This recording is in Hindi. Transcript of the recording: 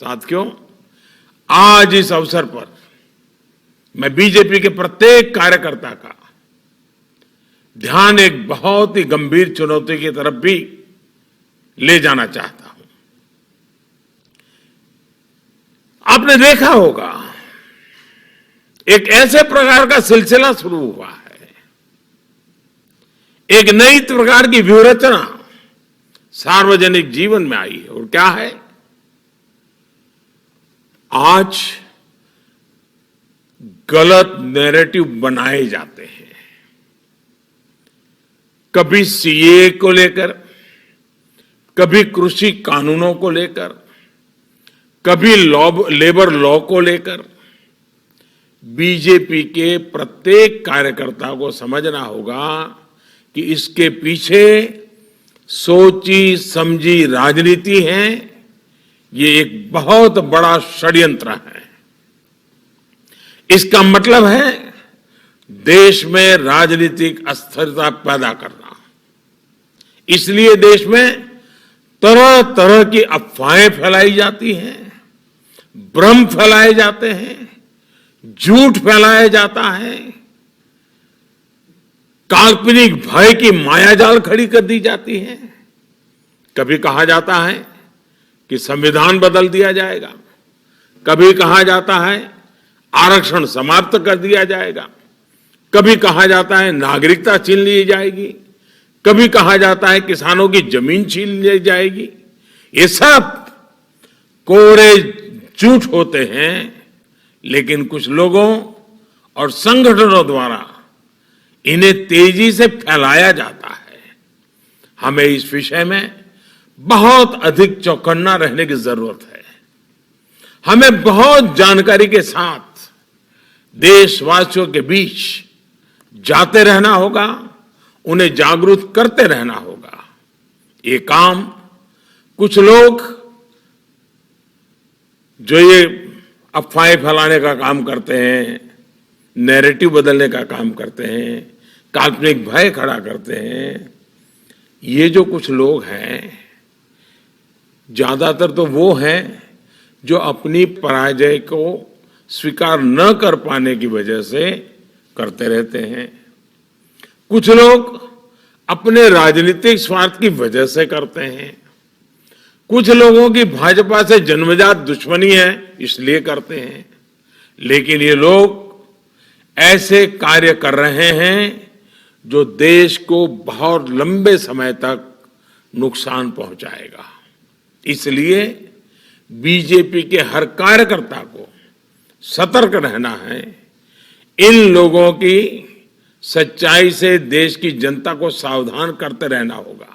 साथियों, आज इस अवसर पर मैं बीजेपी के प्रत्येक कार्यकर्ता का ध्यान एक बहुत ही गंभीर चुनौती की तरफ भी ले जाना चाहता हूं। आपने देखा होगा, एक ऐसे प्रकार का सिलसिला शुरू हुआ है, एक नई प्रकार की व्यूहरचना सार्वजनिक जीवन में आई है। और क्या है? आज गलत नैरेटिव बनाए जाते हैं। कभी सीए को लेकर, कभी कृषि कानूनों को लेकर, कभी लेबर लॉ को लेकर। बीजेपी के प्रत्येक कार्यकर्ता को समझना होगा कि इसके पीछे सोची समझी राजनीति है। ये एक बहुत बड़ा षड्यंत्र है। इसका मतलब है देश में राजनीतिक अस्थिरता पैदा करना। इसलिए देश में तरह तरह की अफवाहें फैलाई जाती हैं, भ्रम फैलाए जाते हैं, झूठ फैलाया जाता है, काल्पनिक भय की मायाजाल खड़ी कर दी जाती है। कभी कहा जाता है कि संविधान बदल दिया जाएगा, कभी कहा जाता है आरक्षण समाप्त कर दिया जाएगा, कभी कहा जाता है नागरिकता छीन ली जाएगी, कभी कहा जाता है किसानों की जमीन छीन ली जाएगी। ये सब कोरे झूठ होते हैं, लेकिन कुछ लोगों और संगठनों द्वारा इन्हें तेजी से फैलाया जाता है। हमें इस विषय में बहुत अधिक चौकन्ना रहने की जरूरत है। हमें बहुत जानकारी के साथ देशवासियों के बीच जाते रहना होगा, उन्हें जागरूक करते रहना होगा। ये काम कुछ लोग जो ये अफवाहें फैलाने का काम करते हैं, नैरेटिव बदलने का काम करते हैं, काल्पनिक भय खड़ा करते हैं, ये जो कुछ लोग हैं, ज्यादातर तो वो हैं जो अपनी पराजय को स्वीकार न कर पाने की वजह से करते रहते हैं। कुछ लोग अपने राजनीतिक स्वार्थ की वजह से करते हैं। कुछ लोगों की भाजपा से जन्मजात दुश्मनी है, इसलिए करते हैं। लेकिन ये लोग ऐसे कार्य कर रहे हैं जो देश को बहुत लंबे समय तक नुकसान पहुंचाएगा। इसलिए बीजेपी के हर कार्यकर्ता को सतर्क रहना है। इन लोगों की सच्चाई से देश की जनता को सावधान करते रहना होगा।